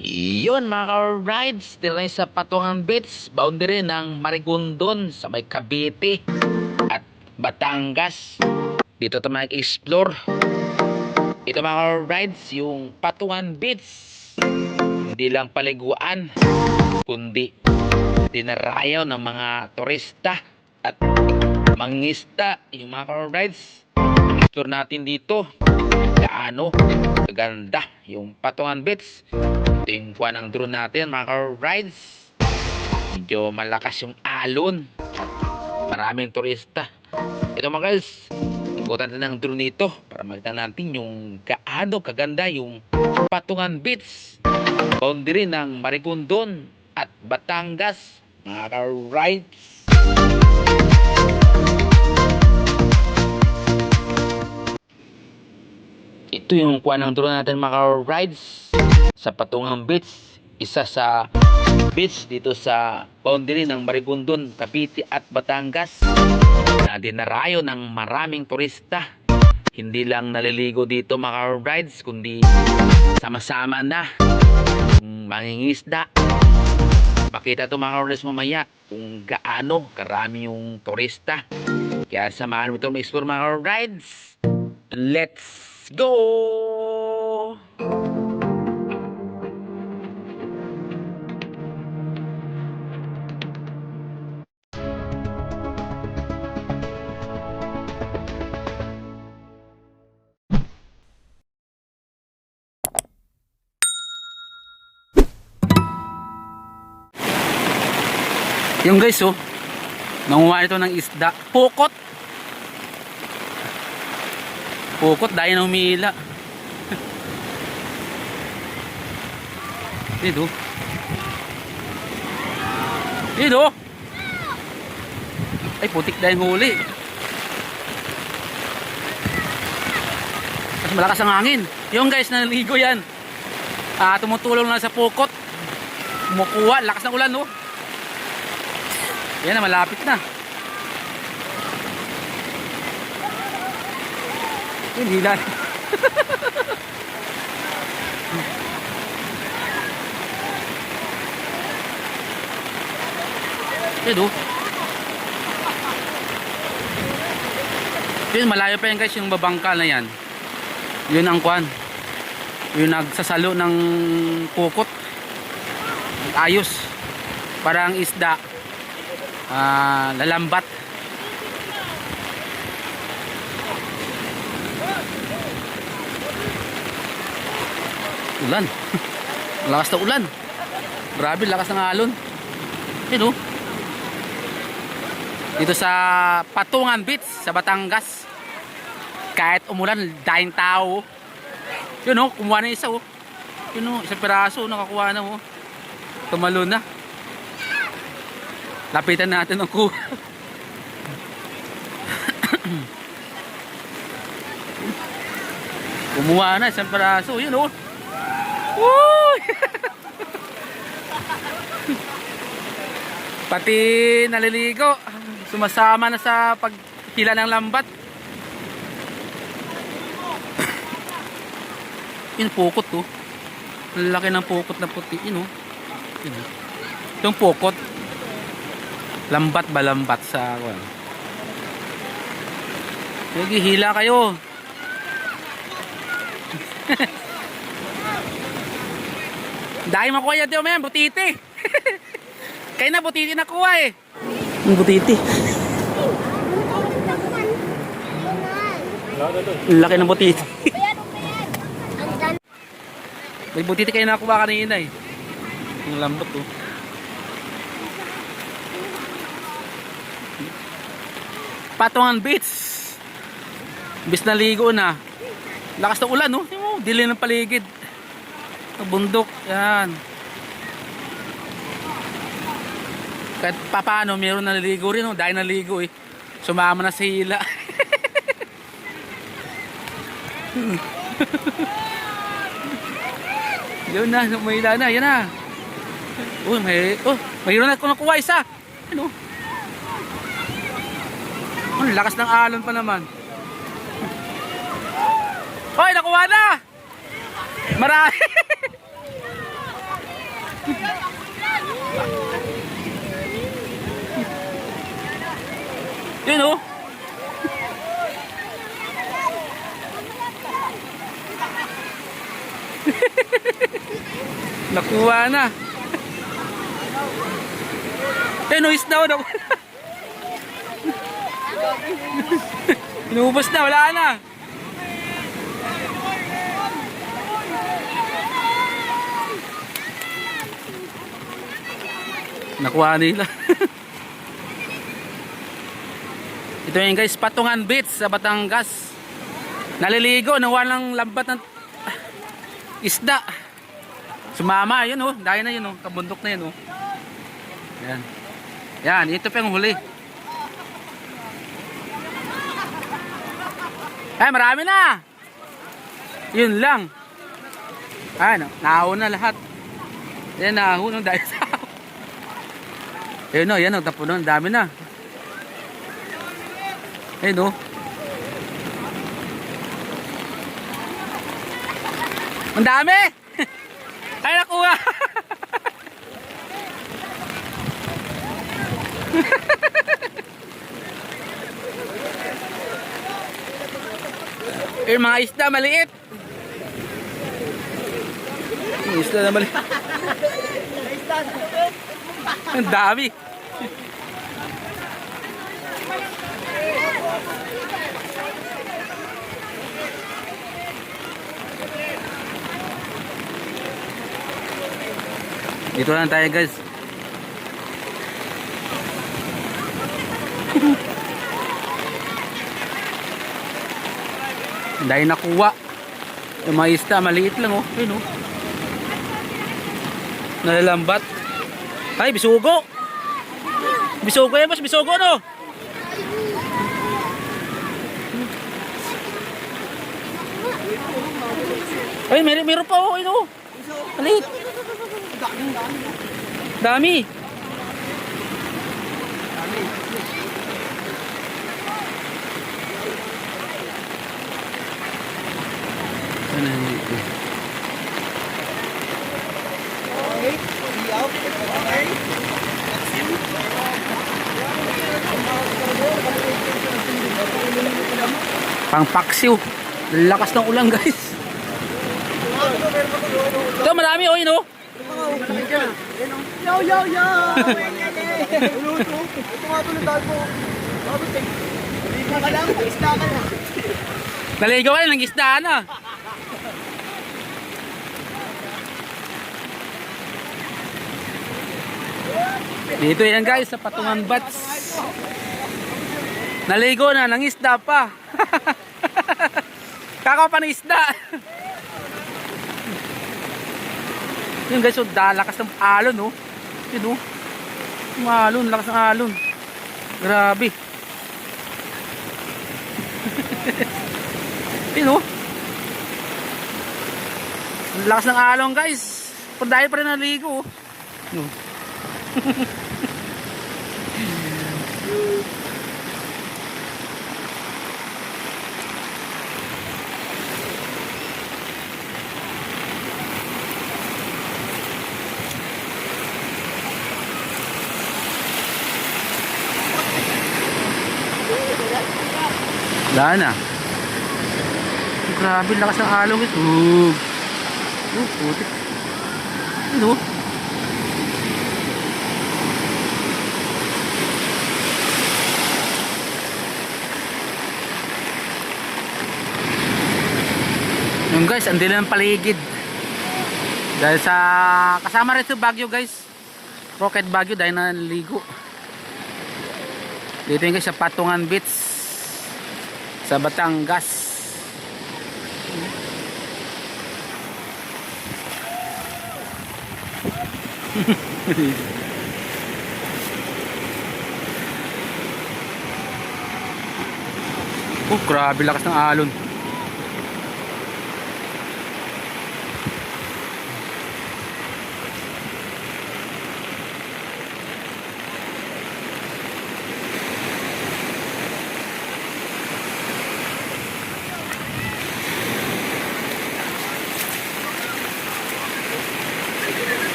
Iyon mga ka-rides, still na sa Patungan Beach, boundary ng Marigondon sa may Cavite at Batangas. Dito tayo mag-explore. Ito mga ka-rides, yung Patungan Beach. Hindi lang paliguan, kundi dinarayaw ng mga turista at mangingisda. Yung mga ka-rides, explore natin dito gaano kaganda yung Patungan Beach. Ito yung kuha ng drone natin mga ka-rides. Medyo malakas yung alon at maraming turista. Ito mga guys, ikutan natin ng drone nito para makita natin yung gaano kaganda yung Patungan Beach, boundary ng Marigondon at Batangas mga ka-rides. Ito yung kuha ng drone natin mga rides sa Patungan Beach. Isa sa beach dito sa boundary ng Marigondon, Cavite at Batangas na dinarayo ng maraming turista. Hindi lang naliligo dito mga rides, kundi sama-sama na mangingisda. Makita ito mga rides mamaya kung gaano karami yung turista. Kaya samahan mo ito mag-explore mga rides. Let's go! Yung guys, nanguha ito ng isda. Pukot. Pukot dahil na humila. Dito. Dito. Ay, putik dahil huli. At malakas ang hangin. Yung guys, naligo yan. Tumutulong lang sa pukot. Kumukuha. Lakas ng ulan, Yan na, malapit na. Yun, hilan. Yun, Yun, malayo pa yan guys, yung babangka na yan. Yun ang kwan. Yun nagsasalo ng pukot. Ayos. Parang isda. Lalambat. Ulan. Lakas na ulan. Grabe, lakas ng alon. Yun, dito sa Patungan Beach sa Batangas. Kahit umulan, daing tao. Yun, kumuha na isa, Yun, isang piraso nakakuha na, Tumalo na. Lapitan natin ang kuha. Kumuha na isang piraso. Yun, Woo! Pati naliligo. Sumasama na sa pagpila ng lambat. Yun, pukot, Ang laki ng pukot na puti. Yun, Itong pukot. Lambat ba lambat sa naghihila kayo. Dahil makuha yan tiyo men, butiti. Kaya na butiti nakuha Yung butiti. Laki ng butiti. May butiti kayo nakuha kanina Yung lambat Patungan Beach. Bis na ligo na. Lakas ng ulan, Dilim ng paligid. Bundok, yan. Kahit paano, mayroon naliligo rin, dahil naligo Sumama na sa hila. Yun na, may hila na, yan na. Mayroon na nakuha isa. Lakas ng alon pa naman. Hoy, nakuha na! Marami! Yun oh. Nakuha na. Yun oh, isda oh. Inubos na, wala na. Nakuha nila. Ito yun guys, Patungan Beach sa Batangas. Naliligo, nawa ng lambat ng isda. Sumama, yun oh, dahil na yun oh, kabundok na yun oh. Yan. Yan, ito pa yung huli. Ay, marami na. Yun lang. Ay, naahon na lahat. Yan, naahon dahil sa ayun o, yan o, tapo nun, dami na. Ayun o. Ang dami! Ay, nakuha! Eh, mga isda maliit. Mga isda na maliit. Ang dami. Dito lang tayo guys. Dahil nakuha. Yung mga isda maliit lang oh. Ayun oh. Nalalambat. Ay, bisugo. Bisugo yan, boss. Bisugo, no? Ay, meron pa, oh. Ino. Alit. Dami. Pangpaksiw. Lakas ng ulan guys. Ito marami oh, no? Yo, yo, yo! Ito nga tulad dahil po. Liga ka lang, isda ka na. Naligaw ka ng isda na. Dito yan guys sa Patungan Beach. Naligo na ng isda pa. Kakaw pa ng isda. Yun guys, so lakas ng alon oh. Yun oh. Yung alon, lakas ng alon. Grabe. Yun oh. Lakas ng alon guys. Pero dahil pa rin naligo oh. No. Wala na. Grabe lakas ng alon ito. Putik. Ano? Yung guys, andun lang ang paligid. Dahil sa kasama rin sa Baguio guys. Rocket Baguio dahil naligo. Dito yung guys sa Patungan Beach sa Batangas. Oh, grabe lakas ng alon.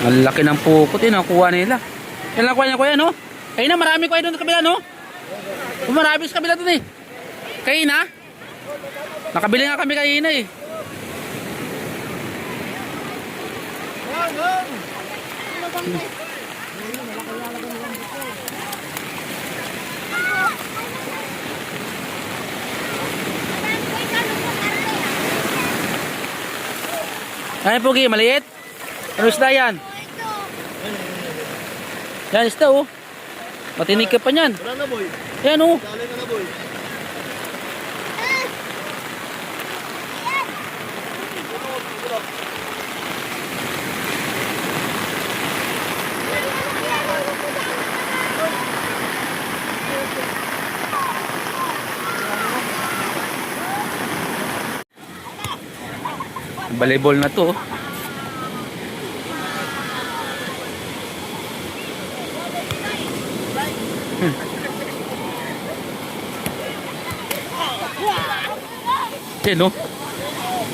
Ang laki ng pukot yun, nakuha nila. Yan lang kuha niya kuya, no? Kaya na, marami kuya doon sa kabila, no? Marami sa kabila doon eh. Kaya na? Nakabili nga kami kanina eh. Ay, Pugi, maliit. Ano isda yan? Yan, isda oh. Matinig ka pa niyan. Wala na, boy. Yan oh. Dali ka na, boy. Volleyball na to. Yan no.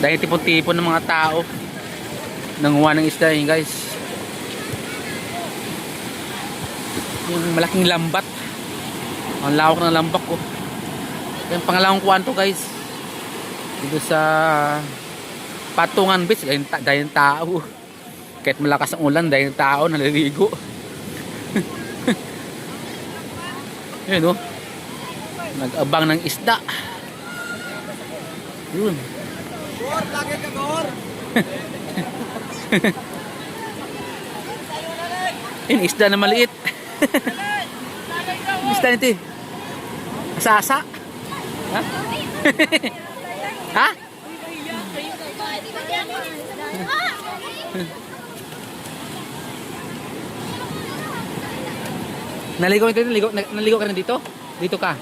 Dahil tipon-tipon ng mga tao nanguha ng isda yun guys. Yung malaking lambat. Ang lawak ng lambak ko. Yung pangalawang kuwan to guys. Dito sa Patungan Beach, dahil tao. Kahit malakas ang ulan, dahil tao naliligo. Yun, oh. Nag-abang ng isda. Yun. Gor, lagi ka, Gor. Yun, isda na maliit. Isda nito eh. Asasa. Ha? Ha? Naligo ka dito? Naligo ka rin dito? Dito ka?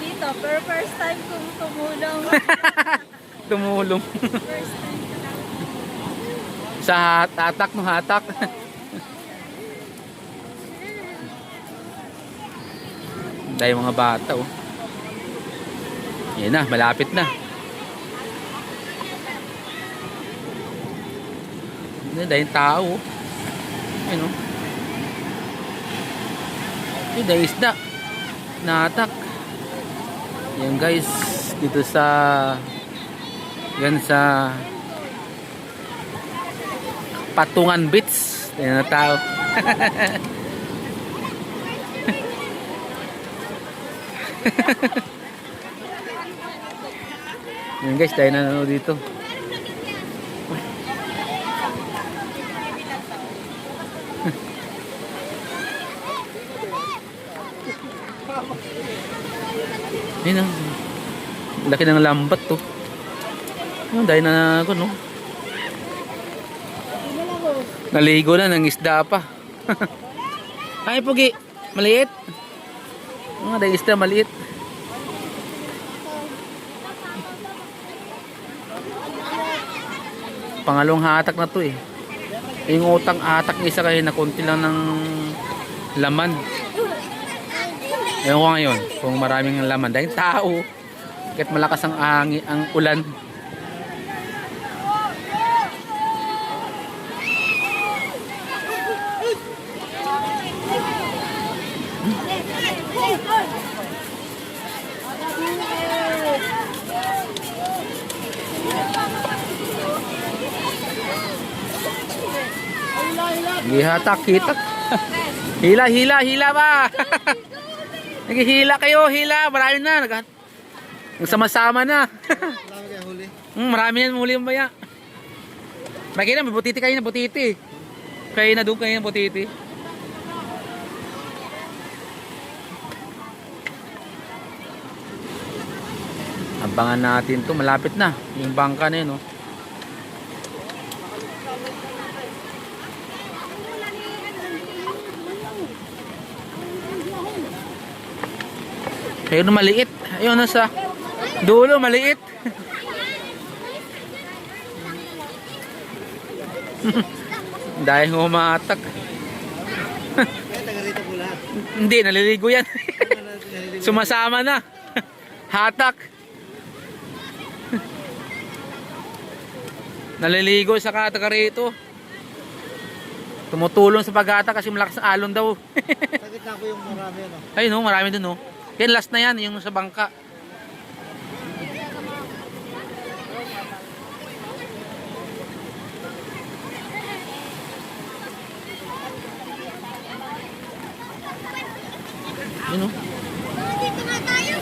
Dito, pero first time kong tumulong. Tumulong. First time. Sa hatak no hatak. Dahil mga bata oh. Yan na, malapit na. Dahil tao. Ayun oh. Yun dahil isda. Natak. Yan guys. Dito sa yan sa Patungan Beach. Yan na tao. Yan guys, dahil na ano dito. Ayun na. Laki ng lambat to. Ayun, dahil na ako no. Naligo na ng isda pa. Ay Pugi, maliit. Dahil isda maliit. Pangalawang hatak na to eh. Yung utang atak ng isa kayo na konti lang ng laman. Ewan ko ngayon kung maraming laman dahil tao kahit malakas ang ang ulan. Gihatak, hitak. Hila, hila, hila ba? Naghihila kayo, hila. Marami na. Nagsama-sama na. Marami kaya huli. Marami yan, huli yung baya. Makina, may butiti kayo na, butiti. Kayo na doon, kayo na butiti. Abangan natin to, malapit na. Yung bangka na yun, oh. Ayun maliit. Ayun nasa dulo maliit. Dahil humatak. Kaya taga rito po lahat. Hindi, naliligo yan. Sumasama na. Hatak. Naliligo sa kataga rito. Tumutulong sa pag-ata kasi malakas ang alon daw. Sa gitna po yung marami, ano? Ayun no, marami dun no. Yan last na yan, yung sa bangka. Yun no. Dito na tayo.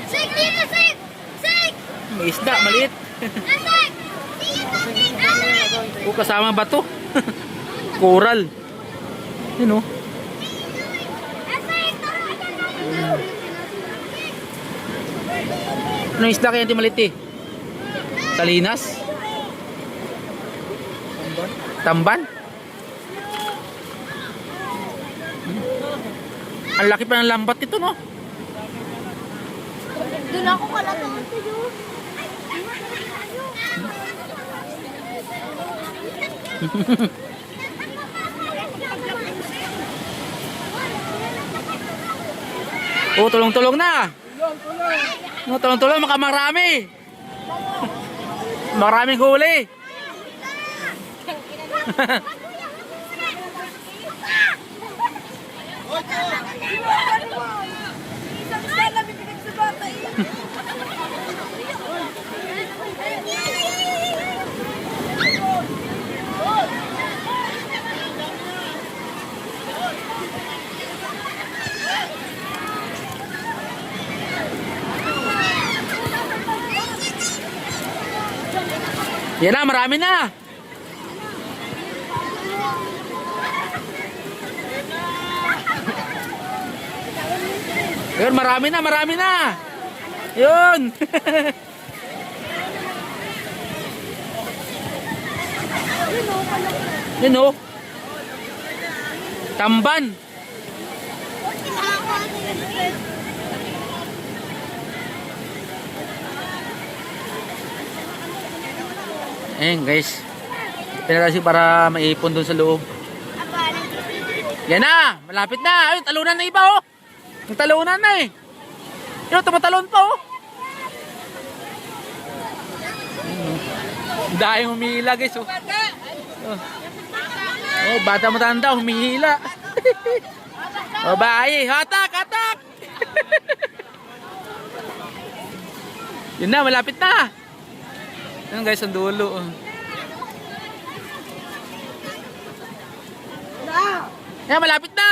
Sek, dito, Sek! Sek! May isda, maliit. Sek! Dito, Sek! O kasama bato. Coral. Yun no. Ano isda kaya yung maliit eh? Salinas? Tamban? Ang laki pa ng lambat ito no? Doon ako pala tumante doon. Oh, tulong-tulong na. No, tulong-tulong, makamarami. Maraming huli. Isang sala, bibigay sa bata eh. Yan na, marami na. Yun, marami na, marami na. Yun. Yun o. Tamban. Ayan guys. Pinatasi para maipon dun sa loob. Yan na, malapit na. Ayun, talunan na iba oh. Yung talunan na eh. Yun, tumatalon pa oh. Dahil humihila guys oh. Oh, bata matanda humihila. Oh, bahay, hatak, hatak. Yun na, malapit na. Yan guys, ang dulo. Yan, malapit na.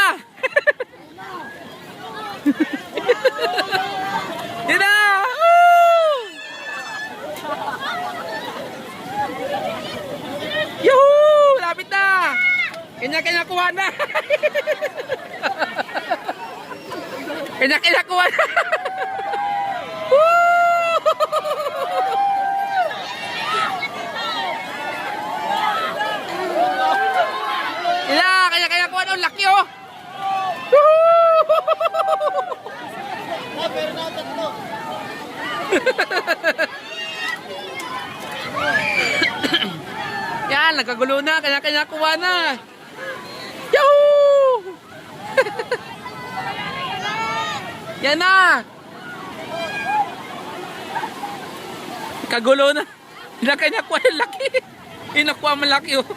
Yan na. Woo! Yuhuu! Malapit na. Kanya-kanya kuha na. Kanya-kanya kuha na. Kaya kuha na, laki oh. Pero na tatlo. Yan, nagkagulo na, kanya-kanya kuha na. Yahoo! Yan na. Kagulo na. Kanya-kanya kuha yung laki. Inakuha malaki oh.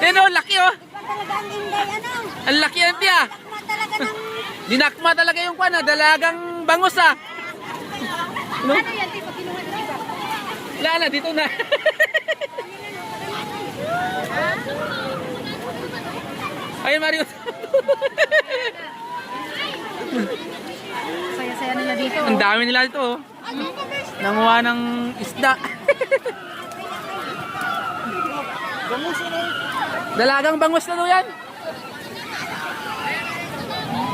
Yan oh, laki oh. Talaga ang inday, ano? Ang laki yan tiya. Talaga ng... Dinakma talaga yung kuha na, dalagang bangus ah. No? Ano yan, tipo, kinuha ng iba? Wala na, dito na. Ayun Mario. Saya-saya nila dito. Ang dami nila dito oh. Nanguha ng isda. Bangus ano? Dalagang bangus na daw yan.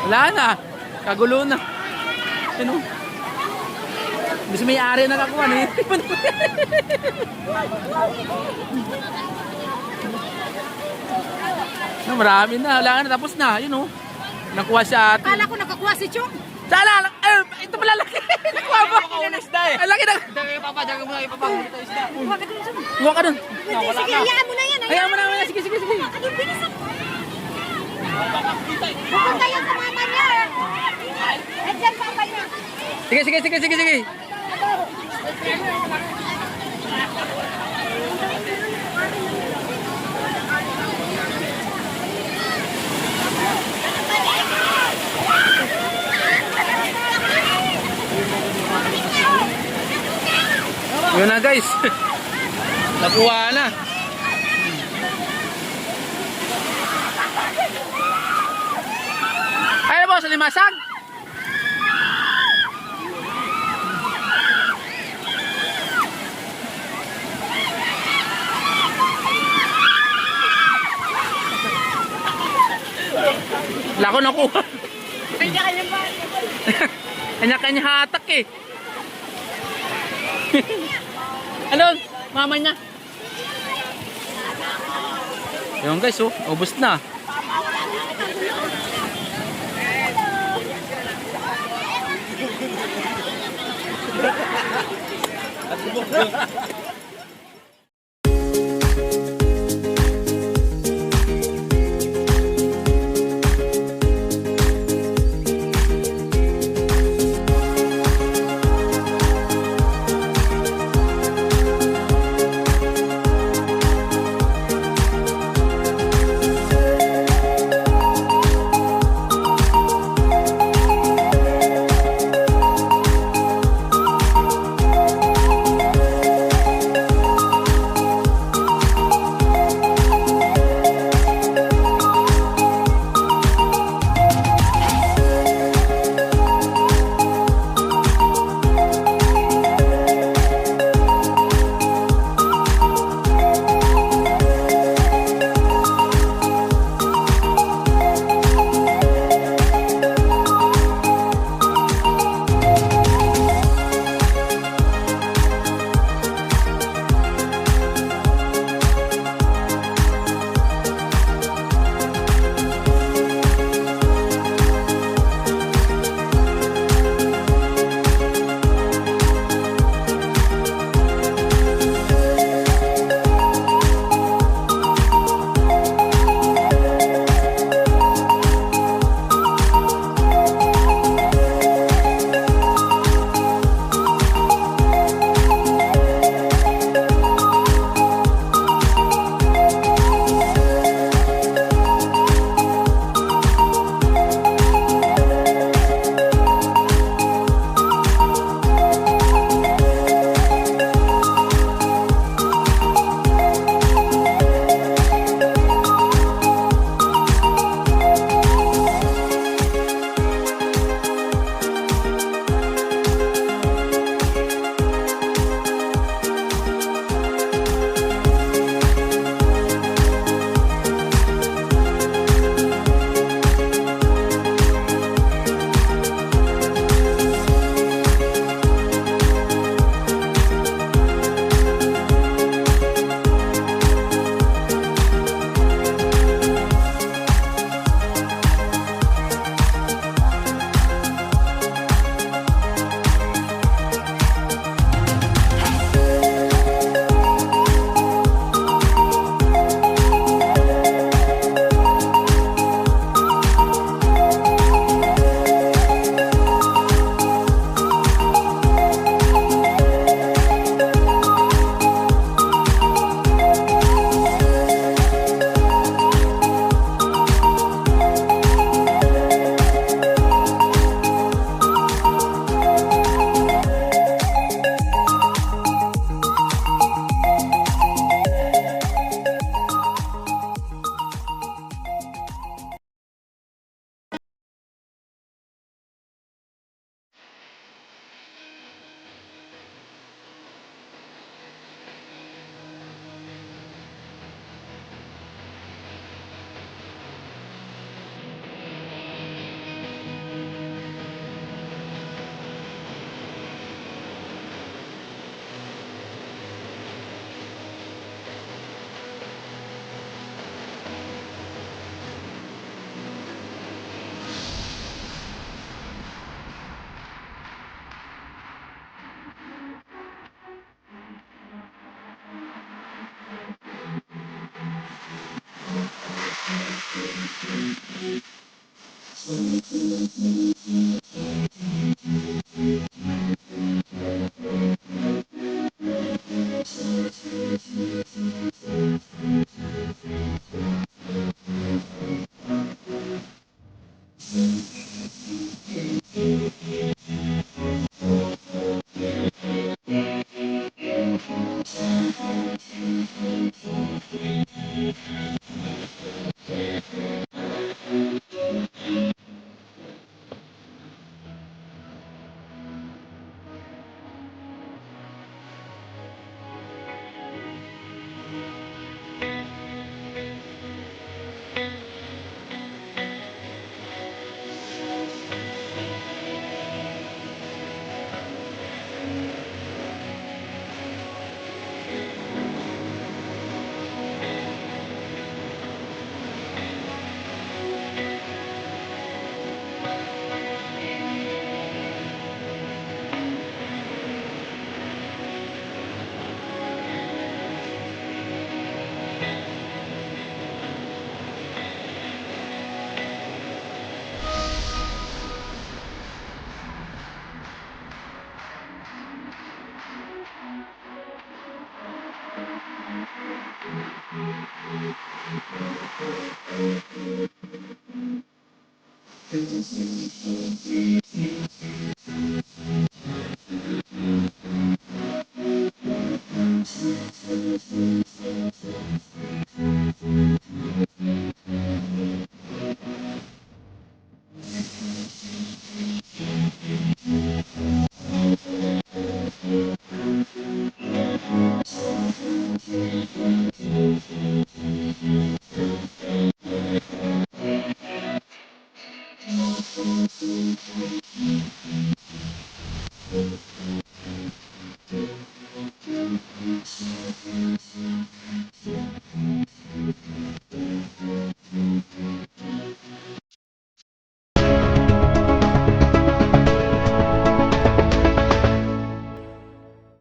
Wala na. Kagulo na. Ano? Mas may ari na kakuha na yun. No, marami na. Wala na. Tapos na. Yun oh. Nakuha siya ate. Akala ko nakakuha si Chong. Sala! Ito pala laki. Nakuha mo. Ang laki na. Daga mo na ipapahuli tayo isda. Kuha ka dun, Chong. Kuha ka dun. Sige, hayaan mo na yan. Ayaw mo na. Sige, sige, sige. Ano, bilisan mo. Pupunta yan sa mama niya. Nandiyan papa niya. Sige, sige, sige, sige, sige. Yun na guys. Nakuha na. Ay boss, limasag. Lako nakuha. Kanya-kanya ba? Kanya-kanya hatak eh. Ano? Mama niya. Ayun guys, oh, ubos na.